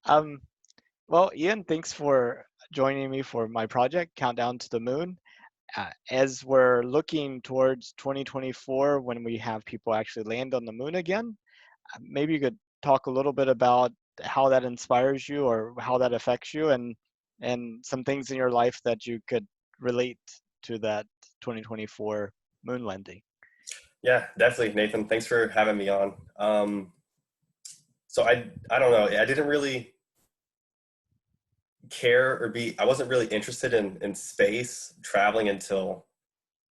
Um, well, Ian, thanks for joining me for my project, Countdown to the Moon. As we're looking towards 2024, when we have people actually land on the moon again, maybe you could talk a little bit about how that inspires you or how that affects you, and some things in your life that you could relate to that 2024 moon landing. Yeah, definitely, Nathan. Thanks for having me on. So I don't know. I didn't really care or be. I wasn't really interested in space traveling until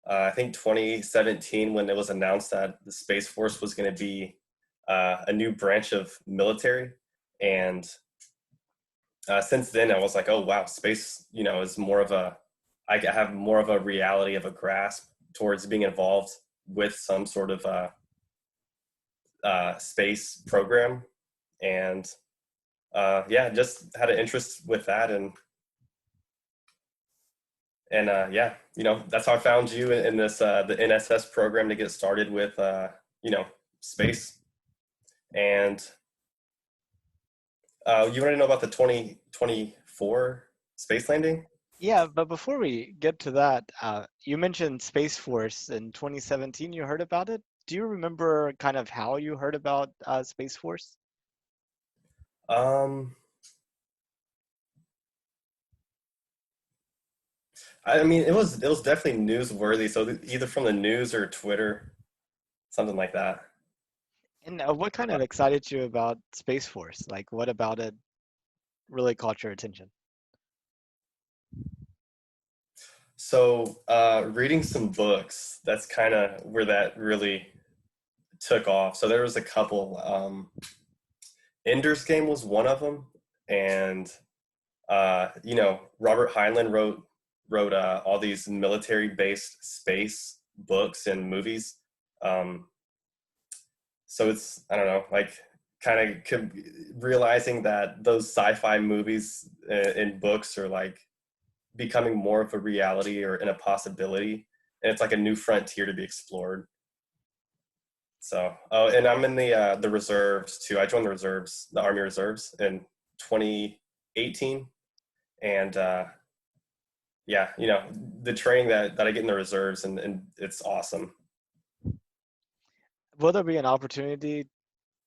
I think 2017 when it was announced that the Space Force was going to be a new branch of military. And since then, I was like, oh wow, space. Is more of a. I have more of a reality of a grasp towards being involved with some sort of space program, and yeah, just had an interest with that, and yeah, that's how I found you in this the NSS program to get started with you know space. And you want to know about the 2024 space landing? Yeah, but before we get to that, you mentioned Space Force in 2017. You heard about it? Do you remember kind of how you heard about Space Force? Um, I mean, it was definitely newsworthy. So either from the news or Twitter, something like that. And what kind of excited you about Space Force? Like, what about it really caught your attention? So reading some books, that's kind of where that really took off. So there was a couple. Ender's Game was one of them, and Robert Heinlein wrote all these military-based space books and movies. Um, so it's I don't know, like kind of realizing that those sci-fi movies and books are like becoming more of a reality or in a possibility, and it's like a new frontier to be explored. So, oh, and I'm in the reserves too. I joined the reserves, the Army Reserves, in 2018, and yeah, the training that I get in the reserves, and it's awesome. Will there be an opportunity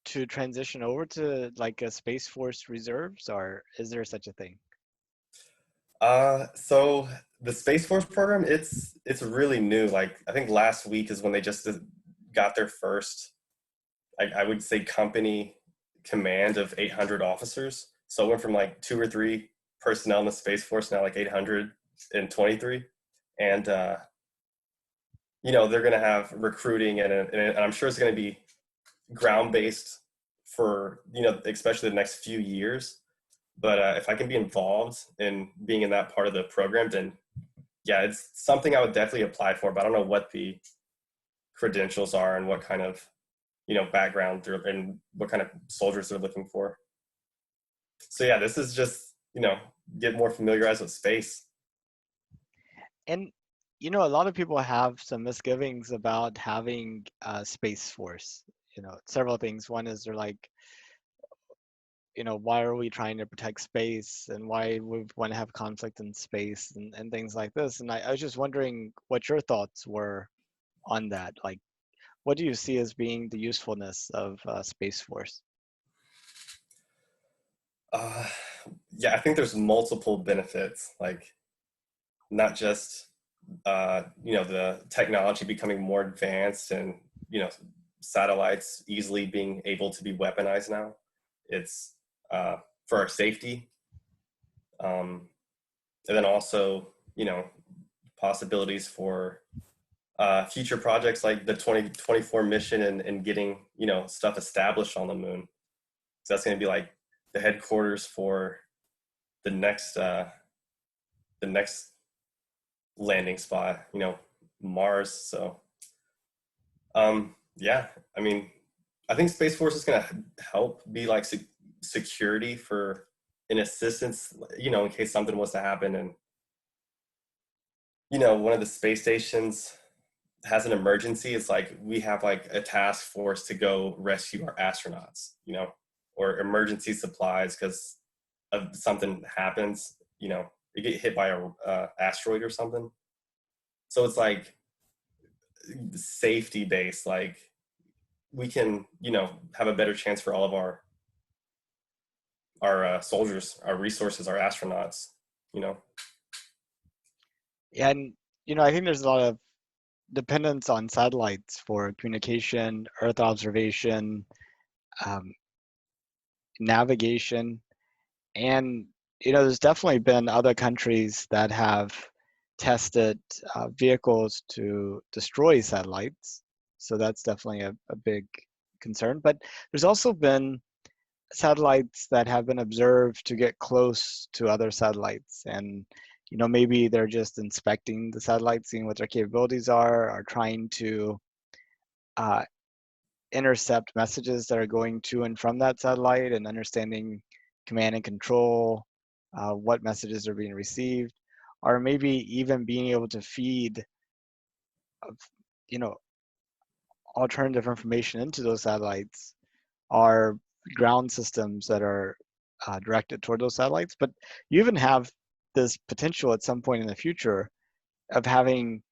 to transition over to like a Space Force reserves, or is there such a thing? So the Space Force program, it's really new. Like I think last week is when they just got their first, I would say, company command of 800 officers. So it went from like two or three personnel in the Space Force now like 823, and they're going to have recruiting, and I'm sure it's going to be ground based for especially the next few years. But if I can be involved in being in that part of the program, then yeah, it's something I would definitely apply for. But I don't know what the credentials are and what kind of background and what kind of soldiers they're looking for. So yeah, this is just get more familiarized with space. And a lot of people have some misgivings about having a Space Force. Several things. One is they're like, why are we trying to protect space and why we want to have conflict in space and things like this. And I was just wondering what your thoughts were on that. Like, what do you see as being the usefulness of Space Force? Uh, yeah, I think there's multiple benefits, like not just the technology becoming more advanced and you know satellites easily being able to be weaponized now. It's uh, for our safety, um, and then also possibilities for future projects like the 2024 mission and getting stuff established on the moon. So that's going to be like the headquarters for the next uh, the next landing spot, Mars. So yeah, I mean, I think Space Force is going to help be like security for an assistance, in case something was to happen. And one of the space stations has an emergency. It's like we have like a task force to go rescue our astronauts, or emergency supplies because something happens, you know, you get hit by a asteroid or something. So it's like safety based, like we can, you know, have a better chance for all of our soldiers, our resources, our astronauts, you know. And I think there's a lot of dependence on satellites for communication, Earth observation, um, navigation, and there's definitely been other countries that have tested vehicles to destroy satellites. So that's definitely a big concern. But there's also been satellites that have been observed to get close to other satellites, and maybe they're just inspecting the satellite, seeing what their capabilities are, or trying to uh, intercept messages that are going to and from that satellite, and understanding command and control, what messages are being received, or maybe even being able to feed of you know alternative information into those satellites, are ground systems that are directed toward those satellites. But you even have this potential at some point in the future of having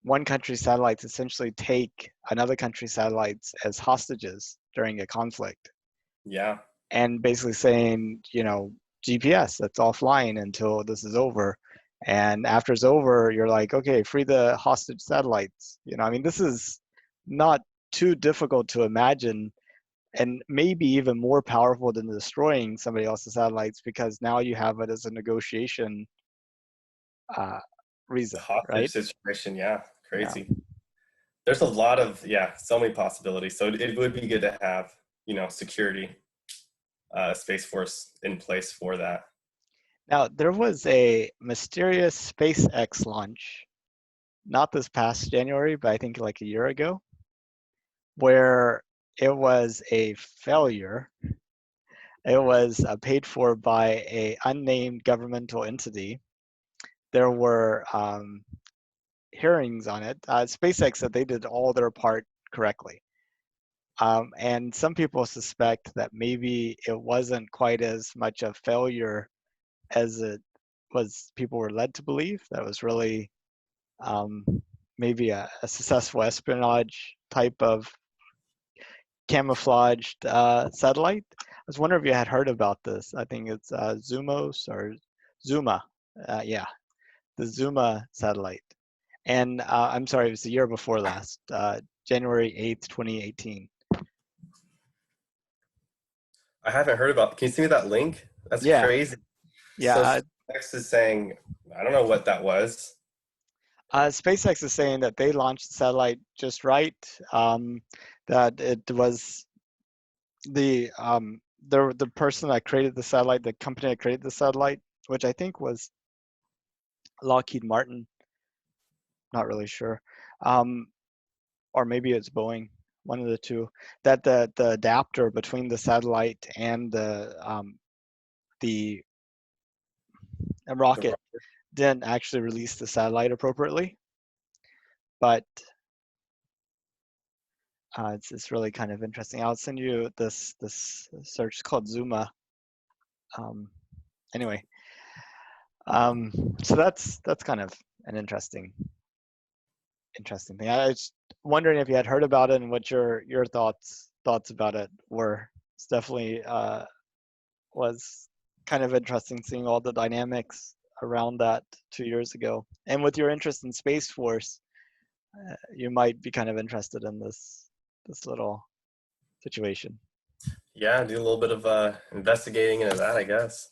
one country's satellites essentially take another country's satellites as hostages during a conflict, Yeah. and basically saying, GPS, that's offline until this is over. And after it's over, you're like, okay, free the hostage satellites. I mean, this is not too difficult to imagine, and maybe even more powerful than destroying somebody else's satellites, because now you have it as a negotiation uh, reason, Hostage right? situation, yeah, Yeah. crazy. There's a lot of, yeah, so many possibilities. So it would be good to have, you know, security, Space Force in place for that. Now, there was a mysterious SpaceX launch, not this past January, but I think like a year ago, where it was a failure. It was paid for by a unnamed governmental entity. There were hearings on it. SpaceX said they did all their part correctly. And some people suspect that maybe it wasn't quite as much a failure as it was people were led to believe. That was really um, maybe a successful espionage type of camouflaged satellite. I was wondering if you had heard about this. I think it's Zumos or Zuma. Yeah, the Zuma satellite. And I'm sorry, it was the year before last, January 8th, 2018. I haven't heard about. Can you send me that link? That's Yeah, crazy. yeah. So SpaceX is saying, I don't know what that was. SpaceX is saying that they launched the satellite just right. That it was the person that created the satellite, the company that created the satellite, which I think was Lockheed Martin. Not really sure, um, or maybe it's Boeing. One of the two. That the adapter between the satellite and the The rocket rocket. didn't actually release the satellite appropriately, but it's really kind of interesting. I'll send you this search. It's called Zuma. Um, anyway, um, so that's kind of an interesting thing. I was wondering if you had heard about it and what your thoughts about it were. It's definitely was kind of interesting seeing all the dynamics around that 2 years ago. And with your interest in Space Force, you might be kind of interested in this little situation. Yeah, do a little bit of investigating into that, I guess.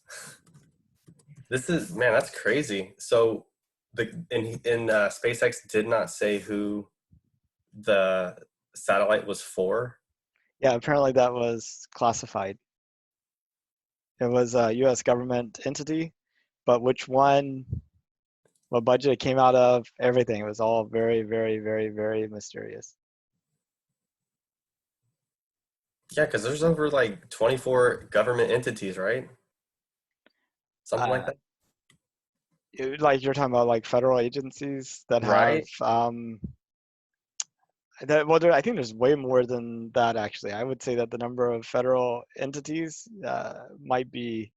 This is, man, that's crazy. So the in SpaceX did not say who the satellite was for. Yeah, apparently that was classified. It was a U.S. government entity, but which one, what budget it came out of, everything. It was all very, very, very, very mysterious. Yeah, because there's over like 24 government entities, right? Something like Uh, that. like you're talking about like federal agencies that have Right? well, I think there's way more than that actually. I would say that the number of federal entities might be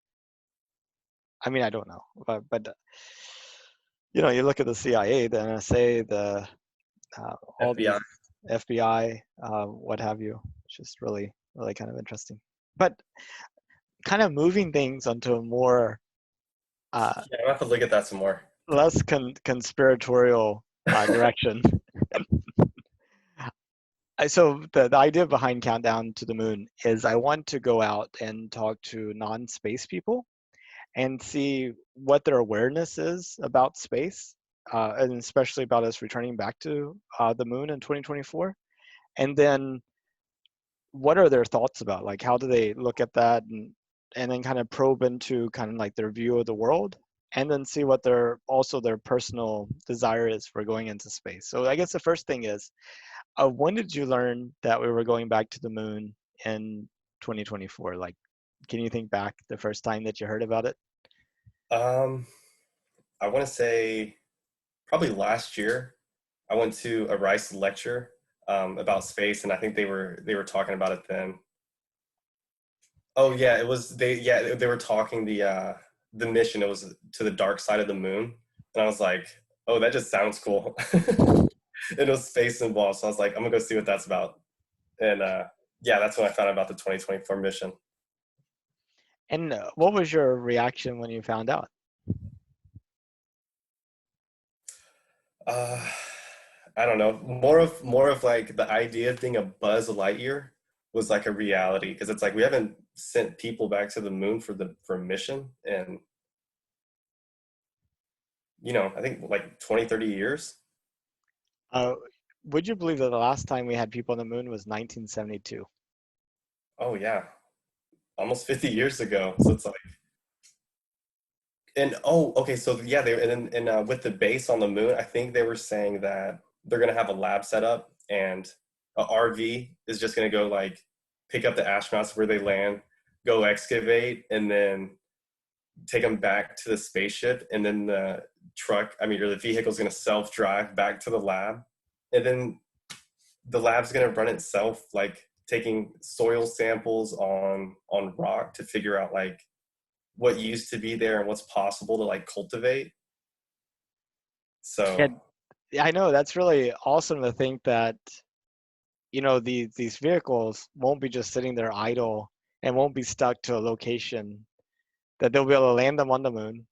I mean, I don't know, but you know, you look at the CIA, the NSA, the all FBI. these FBI, what have you. It's just really kind of interesting. But kind of moving things onto a more uh, Yeah, I'll have to look at that some more. less conspiratorial direction. So the idea behind Countdown to the Moon is I want to go out and talk to non-space people and see what their awareness is about space, and especially about us returning back to the moon in 2024. And then what are their thoughts about? Like, how do they look at that, and then kind of probe into kind of like their view of the world, and then see what their personal desire is for going into space. So I guess the first thing is, when did you learn that we were going back to the moon in 2024? Like, can you think back the first time that you heard about it? Um, I want to say probably last year. I went to a Rice lecture about space, and I think they were talking about it then. Oh yeah, it was they were talking the mission. It was to the dark side of the moon, and I was like, oh, that just sounds cool. It was space involved, so I was like, I'm gonna go see what that's about. And yeah, that's when I found out about the 2024 mission. And what was your reaction when you found out? Uh, I don't know. More of like the idea of being a Buzz Lightyear was like a reality because it's like we haven't sent people back to the moon for a mission, and I think like 20, 30 years. Uh, would you believe that the last time we had people on the moon was 1972? Oh yeah, almost 50 years ago. So it's like, and oh, okay, so yeah, and with the base on the moon, I think they were saying that they're gonna have a lab set up, and a RV is just gonna go like pick up the astronauts where they land, go excavate, and then take them back to the spaceship, and then the truck, I mean, or the vehicle is gonna self-drive back to the lab, and then the lab's gonna run itself, like taking soil samples on rock to figure out like what used to be there and what's possible to like cultivate. Yeah, So, I know that's really awesome to think that, you know, these vehicles won't be just sitting there idle and won't be stuck to a location, that they'll be able to land them on the moon.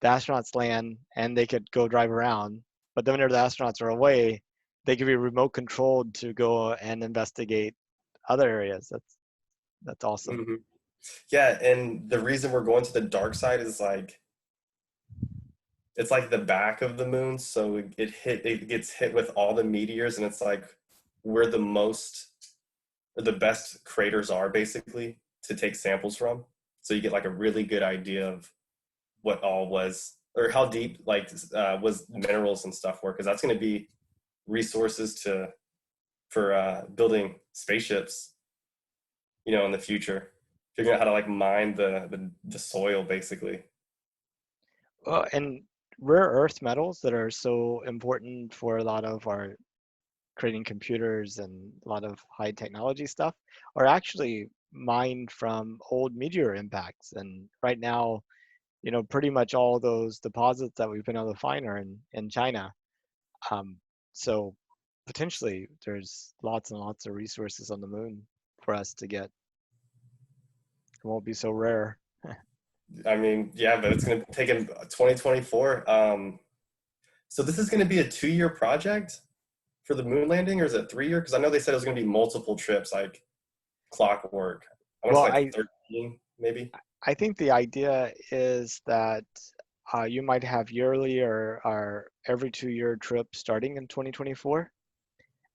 The astronauts land and they could go drive around. But then whenever the astronauts are away, they could be remote controlled to go and investigate other areas. That's awesome. mhm. Yeah, and the reason we're going to the dark side is like it's like the back of the moon, so it gets hit with all the meteors, and it's like where the most or the best craters are basically to take samples from. So you get like a really good idea of what all was or how deep like was minerals and stuff were, because that's going to be resources to for building spaceships, in the future. Figuring out how to like mine the soil basically. Well, and rare earth metals that are so important for a lot of our creating computers and a lot of high technology stuff are actually mined from old meteor impacts. And right now, you know, pretty much all those deposits that we've been able to find are in China. Um, so potentially there's lots and lots of resources on the moon for us to get. It won't be so rare. I mean, yeah, but it's going to take in 2024. So this is going to be a 2-year project for the moon landing, or is it 3-year? Because I know they said it was going to be multiple trips, like clockwork. I want to Well, say like 13, maybe. I think the idea is that you might have yearly or every 2-year trip starting in 2024.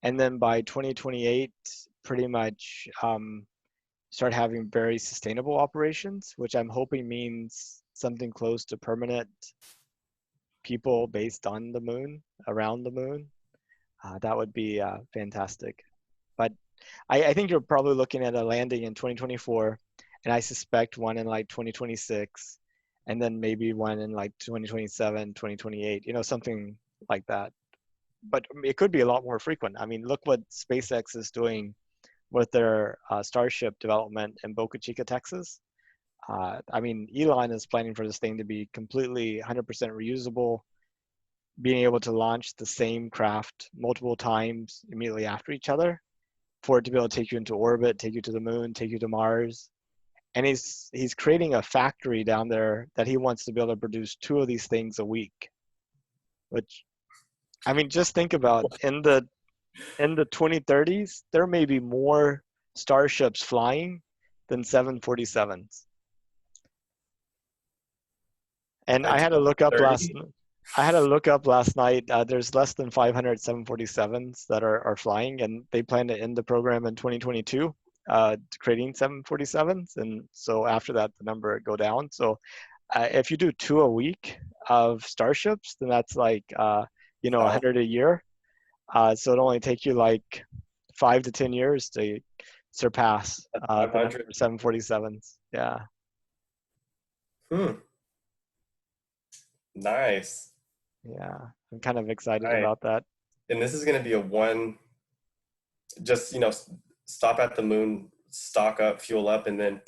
And then by 2028, pretty much start having very sustainable operations, which I'm hoping means something close to permanent people based on the moon, around the moon. That would be fantastic. But I think you're probably looking at a landing in 2024, and I suspect one in like 2026, and then maybe one in like 2027, 2028, you know, something like that. But it could be a lot more frequent. I mean, look what SpaceX is doing with their Starship development in Boca Chica, Texas. I mean, Elon is planning for this thing to be completely 100% reusable, being able to launch the same craft multiple times immediately after each other for it to be able to take you into orbit, take you to the moon, take you to Mars. And he's creating a factory down there that he wants to be able to produce 2 of these things a week. Which, I mean, just think about in the 2030s, there may be more starships flying than 747s. And By I had to look up 2030? last night. There's less than 500 747s that are flying, and they plan to end the program in 2022, creating 747s. And so after that, the number would go down. So if you do 2 a week of starships, then that's like Oh, 100 a year. So it only take you like 5 to 10 years to surpass that's the number 500. of 747s. Yeah, Hmm. Nice. yeah. I'm kind of excited Nice. about that. And this is going to be a one, just, stop at the moon, stock up, fuel up, and then,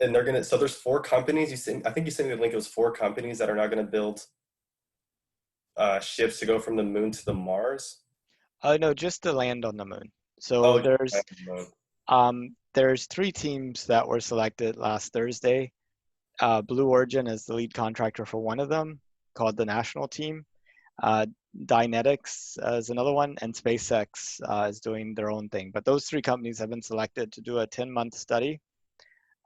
and they're going to, so there's 4 companies. I think you sent me the link. It was 4 companies that are now going to build ships to go from the moon to the Mars. Oh no, just to land on the moon. So Oh, there's 3 teams that were selected last Thursday. Blue Origin is the lead contractor for one of them, called the National Team. Uh, Dynetics is another one, and SpaceX is doing their own thing. But those 3 companies have been selected to do a 10-month study,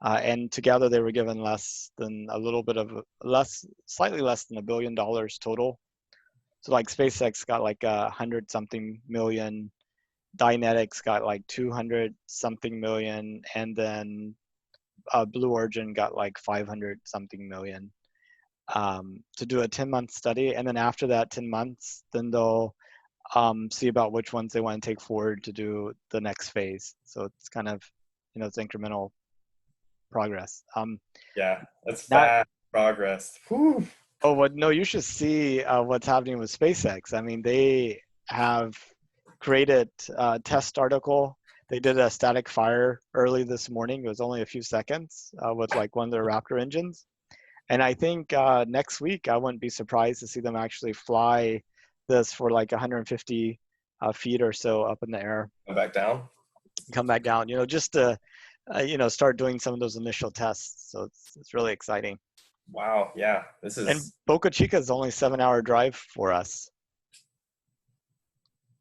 and together they were given slightly less than $1 billion total. So like SpaceX got like 100 something million, Dynetics got like 200 something million, and then Blue Origin got like 500 something million to do a 10-month study. And then after that 10 months, then they'll see about which ones they want to take forward to do the next phase. So it's kind of, it's incremental progress. yeah, that's Not, fast progress. Whew. oh, what, no, you should see what's happening with SpaceX. I mean, they have created a test article. They did a static fire early this morning. It was only a few seconds with like one of their Raptor engines. And I think next week, I wouldn't be surprised to see them actually fly this for like 150 feet or so up in the air, Go back down. come back down, just to, start doing some of those initial tests. So it's really exciting. Wow. Yeah, this And is. Boca Chica is only 7-hour drive for us.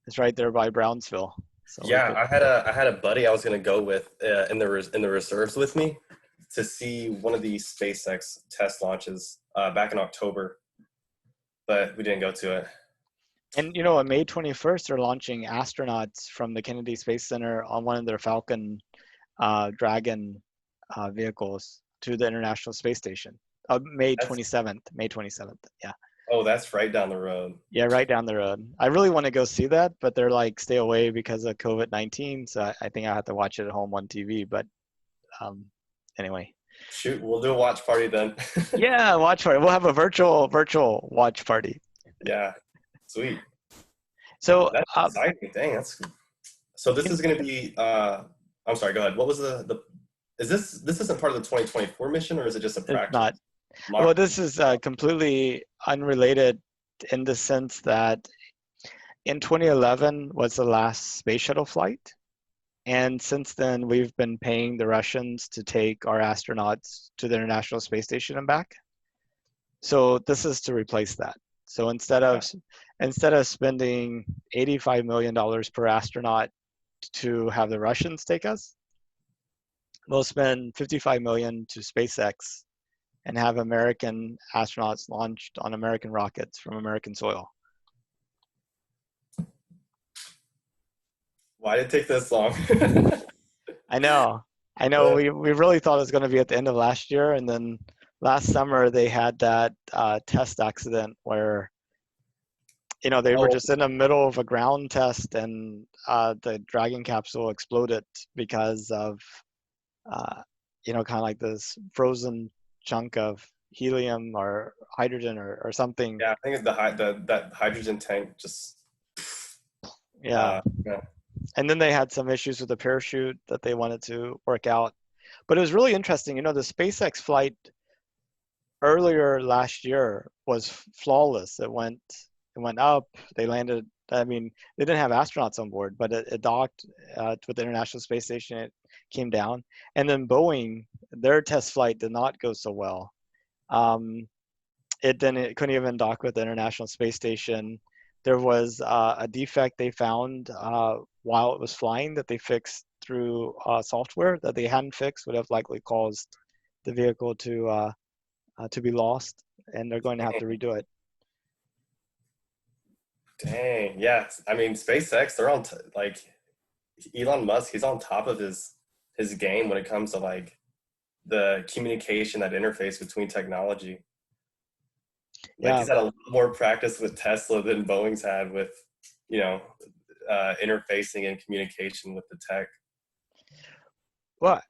It's right there by Brownsville. So we Yeah, could. I had a buddy I was gonna go with in the reserves with me to see one of these SpaceX test launches back in October, but we didn't go to it. And on May 21st, they're launching astronauts from the Kennedy Space Center on one of their Falcon Dragon vehicles to the International Space Station. May That's 27th. May 27th. Yeah. Oh, that's right down the road. Yeah, right down the road. I really want to go see that, but they're like, stay away because of COVID-19. So I think I have to watch it at home on TV. But um, anyway. Shoot, we'll do a watch party then. Yeah, watch party. We'll have a virtual watch party. Yeah, sweet. So That's exciting. Dang, that's so. This in, is gonna be. I'm sorry. Go ahead. What was the? Is this isn't part of the 2024 mission, or is it just a it's practice? not. Well, this is completely unrelated in the sense that in 2011 was the last space shuttle flight. And since then, we've been paying the Russians to take our astronauts to the International Space Station and back. So this is to replace that. So instead of spending $85 million per astronaut to have the Russians take us, we'll spend 55 million to SpaceX and have American astronauts launched on American rockets from American soil. Why did it take this long? I know. I know. We really thought it was going to be at the end of last year, and then last summer they had that test accident where they were Oh, just in the middle of a ground test, and the Dragon capsule exploded because of kind of like this frozen chunk of helium or hydrogen or something. yeah, I think it's that hydrogen tank just. Yeah. Yeah. And then they had some issues with the parachute that they wanted to work out. But it was really interesting. You know, the SpaceX flight earlier last year was flawless. It went up. They landed. I mean, they didn't have astronauts on board, but it docked with the International Space Station. It came down, and then Boeing, their test flight did not go so well. Um, it couldn't even dock with the International Space Station. There was a defect they found while it was flying that they fixed through software that they hadn't fixed would have likely caused the vehicle to be lost, and they're going to have to redo it. Dang, yeah. I mean, SpaceX, they're on like Elon Musk. He's on top of his game when it comes to like the communication, that interface between technology. Like Yeah, he's had a lot more practice with Tesla than Boeing's had with, you know, interfacing and communication with the tech. well,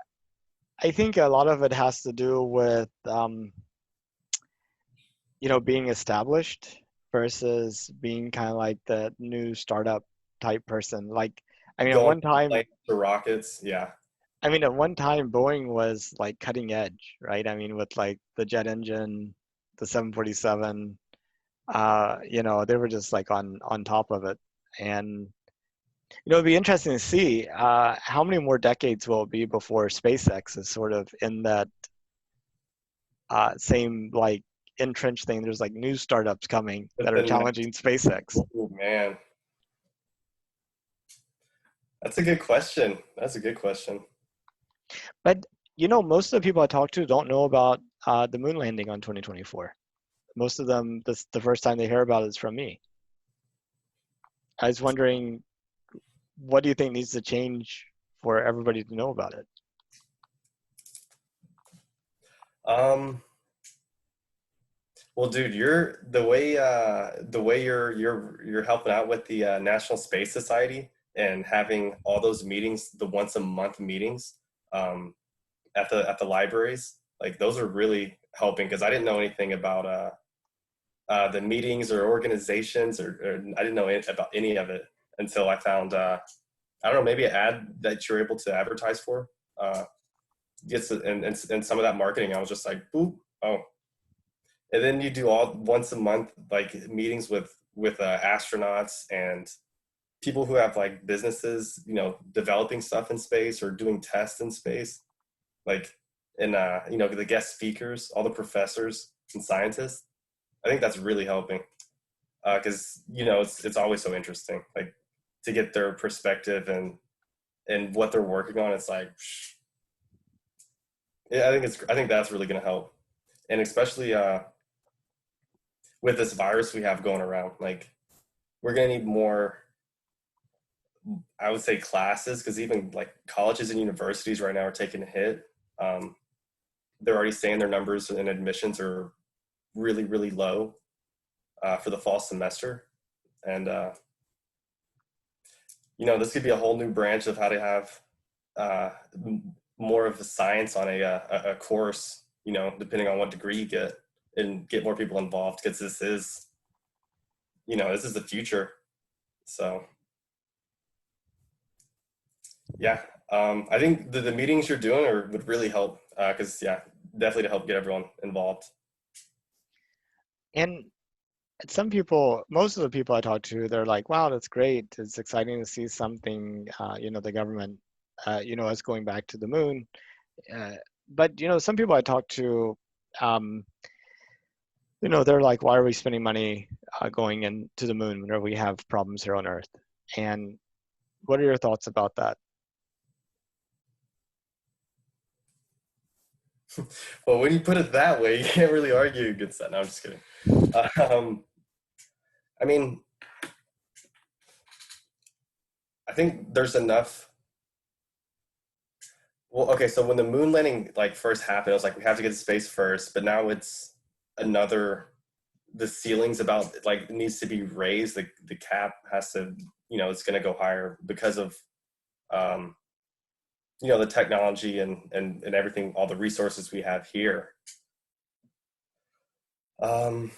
I think a lot of it has to do with being established versus being kind of like the new startup type person. Like, I mean, at Going one from time, planes to rockets, yeah. Boeing was like cutting edge, right? I mean, with like the jet engine, the 747, they were just like on top of it. And it'd be interesting to see how many more decades will it be before SpaceX is sort of in that same like entrenched thing. There's like new startups coming But that are then, challenging SpaceX. oh man, that's a good question. That's a good question. But most of the people I talk to don't know about the moon landing on 2024. Most of them, this the first time they hear about it is from me. I was wondering, what do you think needs to change for everybody to know about it? Um, well, dude, you're the way you're helping out with the National Space Society and having all those meetings, the once a month meetings, um, at the libraries. Like those are really helping because I didn't know anything about the meetings or organizations, or I didn't know about any of it until I found I don't know, maybe an ad that you're able to advertise for. Gets and some of that marketing. I was just like, boop, oh, and then you do all once a month like meetings with astronauts and people who have like businesses, developing stuff in space or doing tests in space, like and the guest speakers, all the professors and scientists. I think that's really helping because it's always so interesting, like to get their perspective and what they're working on. It's like, yeah, I think that's really going to help, and especially with this virus we have going around, like we're going to need more. I would say classes because even like colleges and universities right now are taking a hit. Um, they're already saying their numbers and admissions are really really low for the fall semester, and this could be a whole new branch of how to have uh, more of a science on a course, depending on what degree you get, and get more people involved because this is the future. So yeah, I think the meetings you're doing would really help because yeah, definitely to help get everyone involved. And some people, most of the people I talk to, they're like, wow, that's great. It's exciting to see something, the government, is going back to the moon. Uh, but, some people I talk to, um, they're like, why are we spending money going into the moon whenever we have problems here on Earth? And what are your thoughts about that? Well, when you put it that way, you can't really argue against that. No, I'm just kidding. Um, I mean, I think there's enough. Well, okay, so when the moon landing like first happened, it was like we have to get to space first, but now it's another. The ceiling's about like needs to be raised. The cap has to, it's going to go higher because of, um, the technology and everything, all the resources we have here. Um,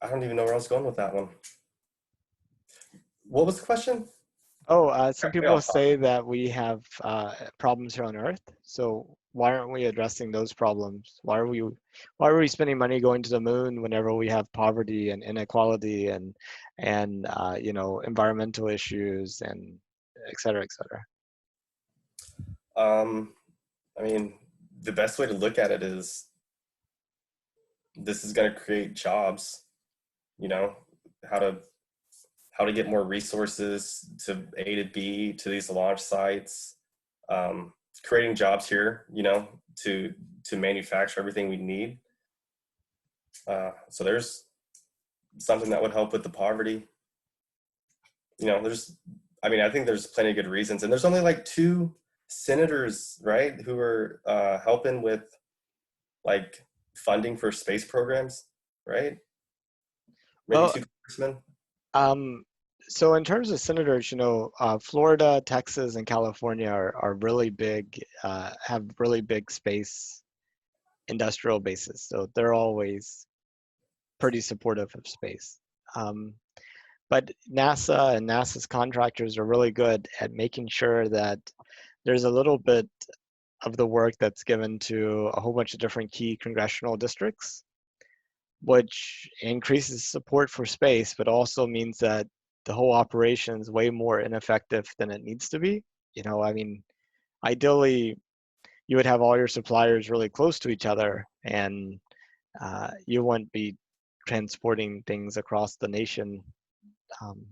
I don't even know where I was going with that one. What was the question? Some Correct me off people say that we have problems here on Earth. So why aren't we addressing those problems? Why are we spending money going to the moon whenever we have poverty and inequality and environmental issues and et cetera, et cetera? Um, I mean, the best way to look at it is this is going to create jobs, you know, how to get more resources to A to B to these launch sites, creating jobs here, to manufacture everything we need. So there's something that would help with the poverty. I think there's plenty of good reasons, and there's only like two senators, right, who are helping with like funding for space programs, right? Maybe Well, two congressmen. um, so in terms of senators, Florida, Texas, and California are really big, have really big space industrial bases. So they're always pretty supportive of space. Um, but NASA and NASA's contractors are really good at making sure that there's a little bit of the work that's given to a whole bunch of different key congressional districts, which increases support for space, but also means that the whole operation is way more ineffective than it needs to be. I mean, ideally, you would have all your suppliers really close to each other, and you wouldn't be transporting things across the nation um,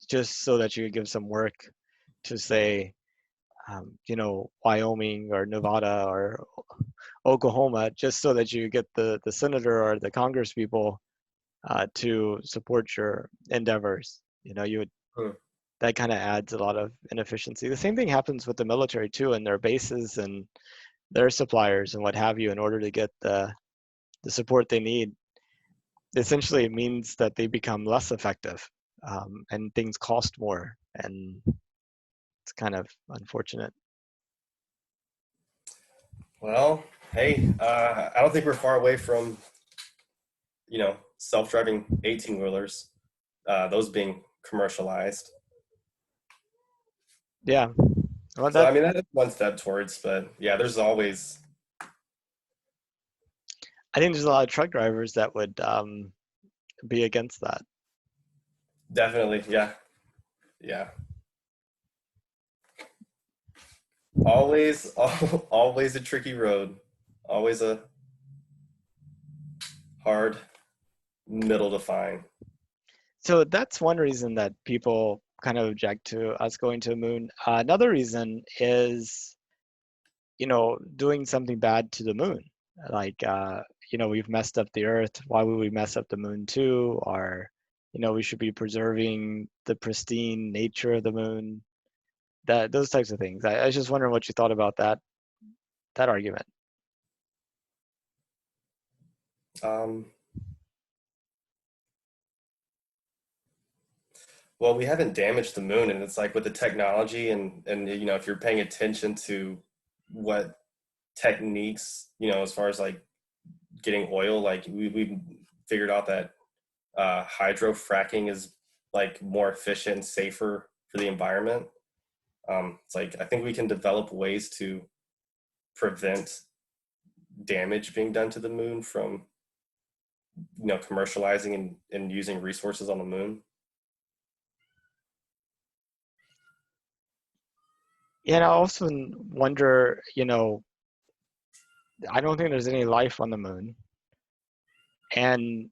just so that you could give some work to, say, Wyoming or Nevada or Oklahoma, just so that you get the senator or the Congress people to support your endeavors. You would Hmm. that kind of adds a lot of inefficiency. The same thing happens with the military too, and their bases and their suppliers and what have you, in order to get the support they need. Essentially, it means that they become less effective, and things cost more, and it's kind of unfortunate. Well, hey, I don't think we're far away from self-driving 18-wheelers, those being commercialized. Yeah, well, So that I mean that's one step towards, but yeah, there's always I think there's a lot of truck drivers that would be against that. definitely, yeah, yeah, always, always a tricky road, always a hard middle to find. So that's one reason that people kind of object to us going to the moon. Another reason is, doing something bad to the moon. Like, we've messed up the Earth. Why would we mess up the moon too? Or, we should be preserving the pristine nature of the moon. Those types of things. I was just wondering what you thought about that argument. Um, well, we haven't damaged the moon, and it's like with the technology and if you're paying attention to what techniques, as far as like getting oil, like we've figured out that hydrofracking is like more efficient and safer for the environment. It's like I think we can develop ways to prevent damage being done to the moon from commercializing and using resources on the moon. And I also wonder, I don't think there's any life on the moon. And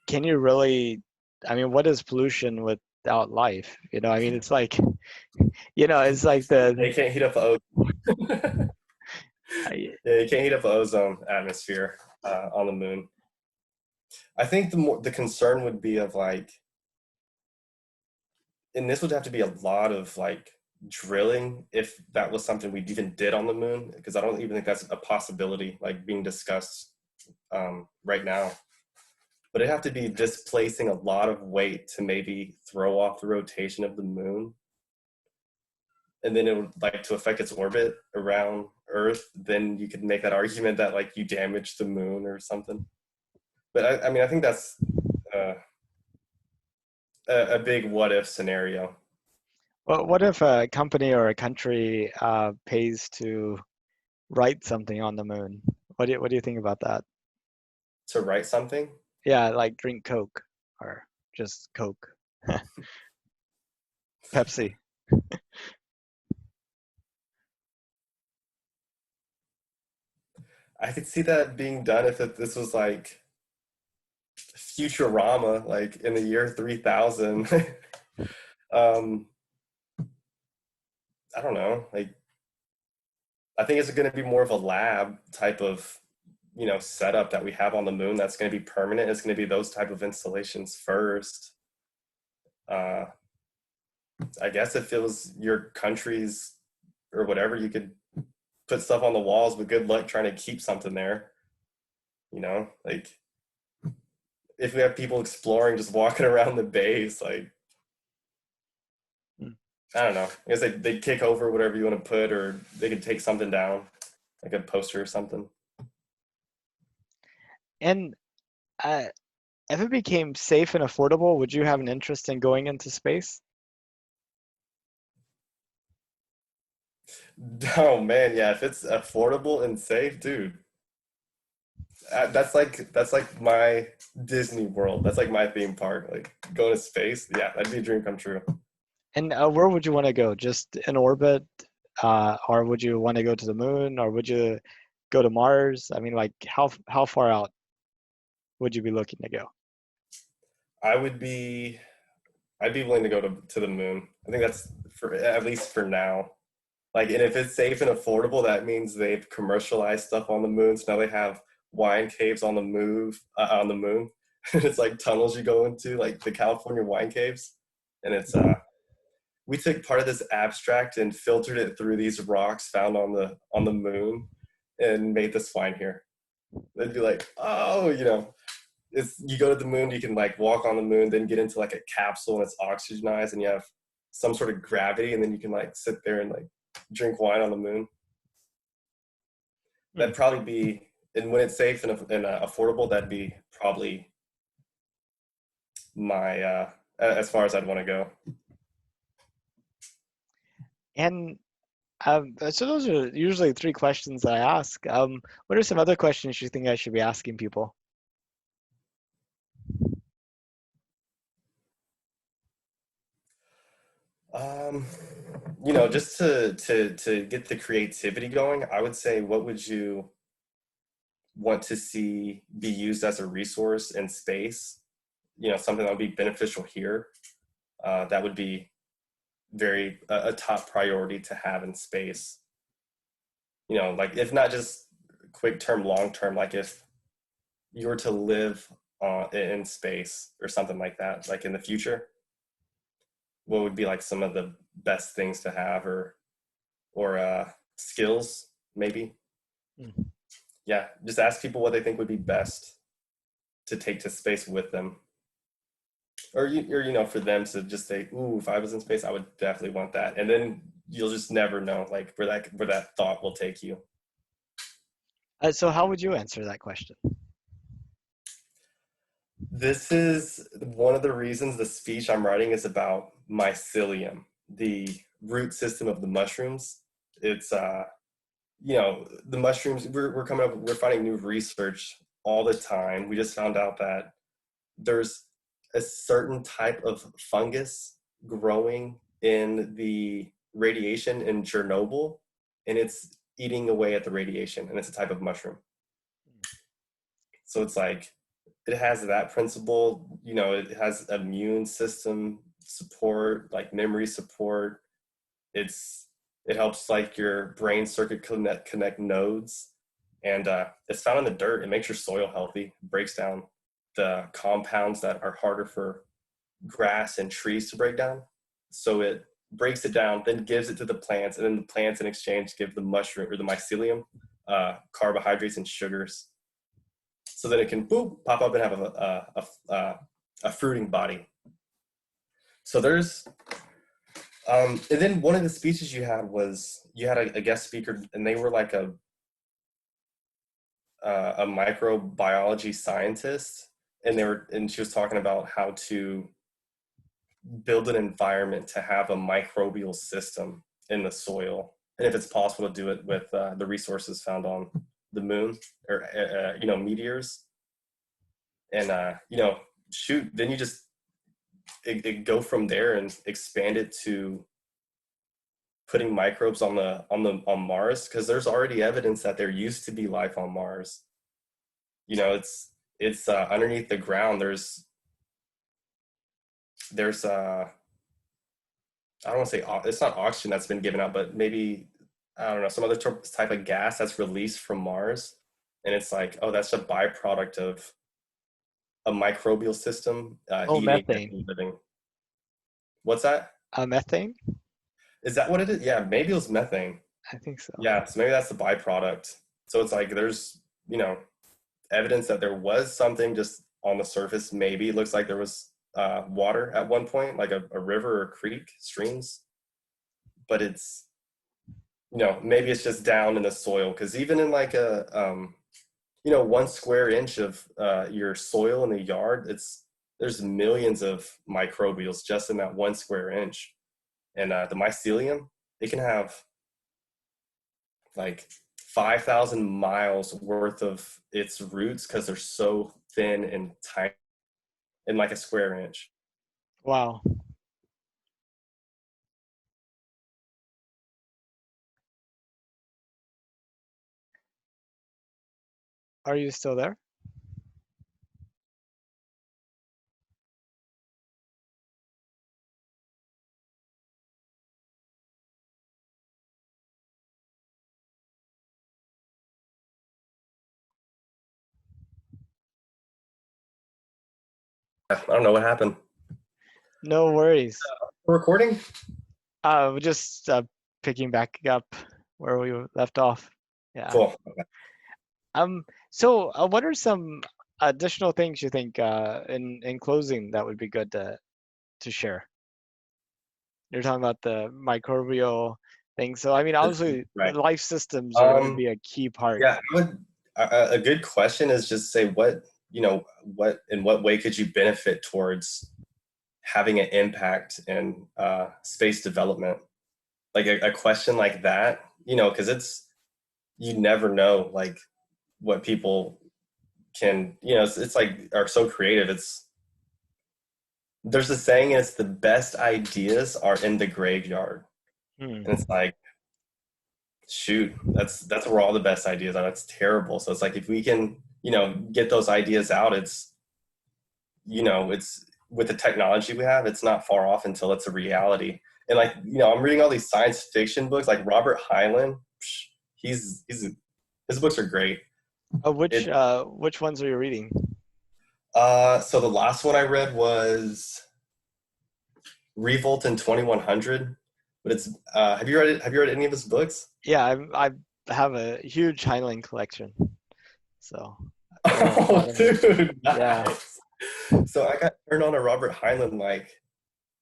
can you really, I mean, what is pollution without life? I mean, it's like, it's like They can't heat up the ozone. I, Yeah, you can't heat up the ozone atmosphere on the moon. I think the concern would be of like, and this would have to be a lot of like drilling if that was something we even did on the moon, because I don't even think that's a possibility like being discussed right now. But it'd have to be displacing a lot of weight to maybe throw off the rotation of the moon, and then it would like to affect its orbit around Earth. Then you could make that argument that like you damaged the moon or something. But I mean, I think that's uh, a big what if scenario. Well, what if a company or a country pays to write something on the moon? What do you think about that? To write something. Yeah, like drink Coke or just Coke, Pepsi. I could see that being done if this was like Futurama, like in the year 3000. um, I don't know. Like, I think it's going to be more of a lab type of, setup that we have on the moon that's going to be permanent. It's going to be those type of installations first. Uh, I guess if it was your country's or whatever, you could put stuff on the walls, but good luck trying to keep something there. Like if we have people exploring, just walking around the base, like Mm. I don't know. I guess they'd kick over whatever you want to put, or they could take something down, like a poster or something. And uh, if it became safe and affordable, would you have an interest in going into space? Oh man, yeah. If it's affordable and safe, dude, that's like my Disney World. That's like my theme park. Like going to space, yeah, that'd be a dream come true. And where would you want to go? Just in orbit, or would you want to go to the moon, or would you go to Mars? I mean, like how far out would you be looking to go? I would be, I'd be willing to go to the moon. I think that's for at least for now. Like, and if it's safe and affordable, that means they've commercialized stuff on the moon. So now they have wine caves on the move on the moon. It's like tunnels you go into, like the California wine caves. And it's we took part of this abstract and filtered it through these rocks found on the moon, and made this wine here. They'd be like, oh, it's you go to the moon, you can like walk on the moon, then get into like a capsule and it's oxygenized, and you have some sort of gravity, and then you can like sit there and like drink wine on the moon. Hmm. That'd probably be, and when it's safe and affordable, that'd be probably my as far as I'd want to go. And so those are usually three questions that I ask. What are some other questions you think I should be asking people? Um, just to get the creativity going, I would say, what would you want to see be used as a resource in space? Something that would be beneficial here. That would be very a top priority to have in space. Like if not just quick term, long term, like if you were to live in space or something like that, like in the future, what would be like some of the best things to have, or skills maybe? Hmm. Yeah, just ask people what they think would be best to take to space with them, or for them to just say, "Ooh, if I was in space, I would definitely want that," and then you'll just never know, like where that thought will take you. So how would you answer that question? This is one of the reasons the speech I'm writing is about mycelium, the root system of the mushrooms. It's the mushrooms. We're finding new research all the time. We just found out that there's a certain type of fungus growing in the radiation in Chernobyl, and it's eating away at the radiation, and it's a type of mushroom. So it's like it has that principle. It has immune system support, like memory support. It helps like your brain circuit connect nodes, and it's found in the dirt. It makes your soil healthy, breaks down the compounds that are harder for grass and trees to break down. So it breaks it down, then gives it to the plants, and then the plants in exchange give the mushroom or the mycelium carbohydrates and sugars. So then it can boop pop up and have a fruiting body. So there's and then one of the speeches you had a guest speaker, and they were like a microbiology scientist, and she was talking about how to build an environment to have a microbial system in the soil, and if it's possible to do it with the resources found on the moon, or meteors, and shoot, then you just it go from there and expand it to putting microbes on Mars, because there's already evidence that there used to be life on Mars. It's underneath the ground. There's I don't want to say it's not oxygen that's been given out, but maybe, I don't know, some other type of gas that's released from Mars, and it's like, oh, that's a byproduct of a microbial system Oh, heating methane. and living. What's that? Methane? Is that what it is? Yeah, maybe it was methane. I think so. Yeah, so maybe that's the byproduct. So it's like there's evidence that there was something just on the surface. Maybe it looks like there was water at one point, like a river or creek, streams. But it's maybe it's just down in the soil, because even in like a 1 square inch of your soil in the yard, there's millions of microbials just in that 1 square inch. And the mycelium, it can have like 5,000 miles worth of its roots, because they're so thin and tiny in like a square inch. Wow. Are you still there? I don't know what happened. No worries. We're recording? We're just picking back up where we left off. Yeah. Cool. So what are some additional things you think in closing that would be good to share? You're talking about the microbial thing. So I mean, obviously, Right. life systems are going to be a key part. Yeah, a good question is just say what in what way could you benefit towards having an impact in space development? Like a question like that, because you never know like what people can, it's like are so creative. There's a saying, it's the best ideas are in the graveyard. Hmm. And it's like, shoot, that's where all the best ideas are. That's terrible. So it's like, if we can get those ideas out, it's with the technology we have, it's not far off until it's a reality. And like, I'm reading all these science fiction books, like Robert Heinlein. His books are great. Which ones are you reading? So the last one I read was Revolt in 2100. But it's have you read it? Have you read any of his books? Yeah, I have a huge Heinlein collection. So. Oh, dude, Yeah. nice. So I got turned on to Robert Heinlein like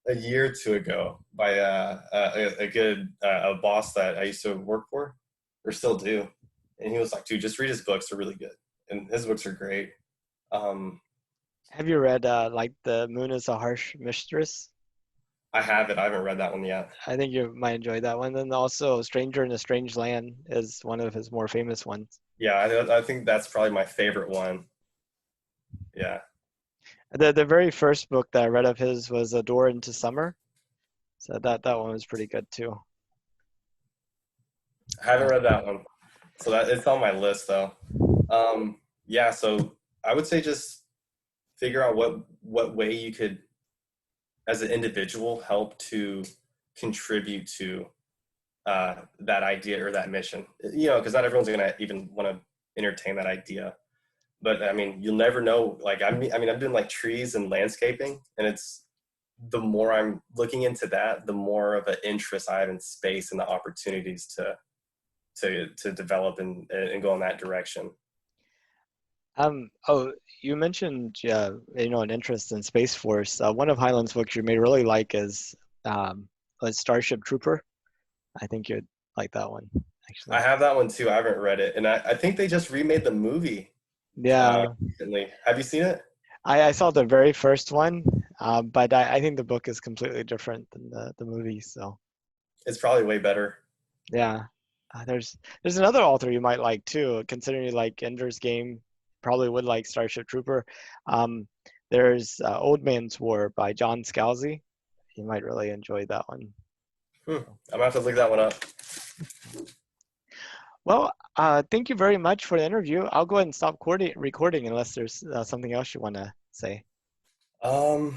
a year or two ago by a good boss that I used to work for, or still do, and he was like, "Dude, just read his books; they're really good." And his books are great. Have you read like The Moon is a Harsh Mistress? I haven't read that one yet. I think you might enjoy that one. And also Stranger in a Strange Land is one of his more famous ones. Yeah, I think that's probably my favorite one. Yeah. The very first book that I read of his was A Door into Summer. So that one was pretty good too. I haven't read that one. So that it's on my list though. Yeah, so I would say just figure out what way you could, as an individual, help to contribute to that idea or that mission. Because not everyone's gonna even want to entertain that idea. But I mean, you'll never know. Like I'm doing like trees and landscaping, and it's the more I'm looking into that, the more of an interest I have in space and the opportunities to develop and go in that direction. Oh, you mentioned an interest in Space Force. One of Heinlein's books you may really like is Starship Trooper. I think you'd like that one, actually. I have that one too. I haven't read it, and I think they just remade the movie. Yeah. Recently. Have you seen it? I saw the very first one. But I think the book is completely different than the movie. So It's probably way better. yeah, there's another author you might like too, considering you like Ender's Game. Probably would like Starship Trooper. Um, there's Old Man's War by John Scalzi. You might really enjoy that one. I'm gonna have to look that one up. Well, thank you very much for the interview. I'll go ahead and stop recording unless there's something else you want to say. Um,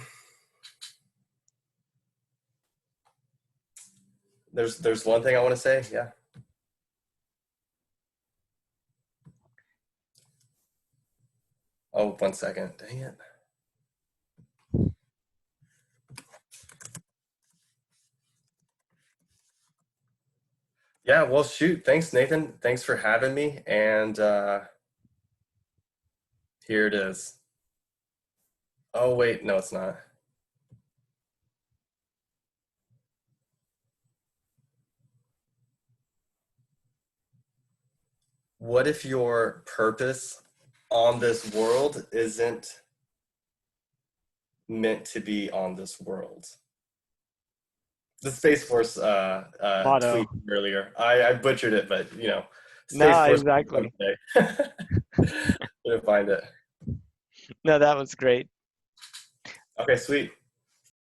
there's one thing I want to say. Yeah. Oh, 1 second. Dang it. Yeah, well, shoot. Thanks, Nathan. Thanks for having me. And here it is. Oh, wait. No, it's not. What if your purpose on this world isn't meant to be on this world? The Space Force tweet Motto. earlier. I butchered it, but you know, Space No, Force exactly. someday. Couldn't find it. No, that was great. Okay, sweet.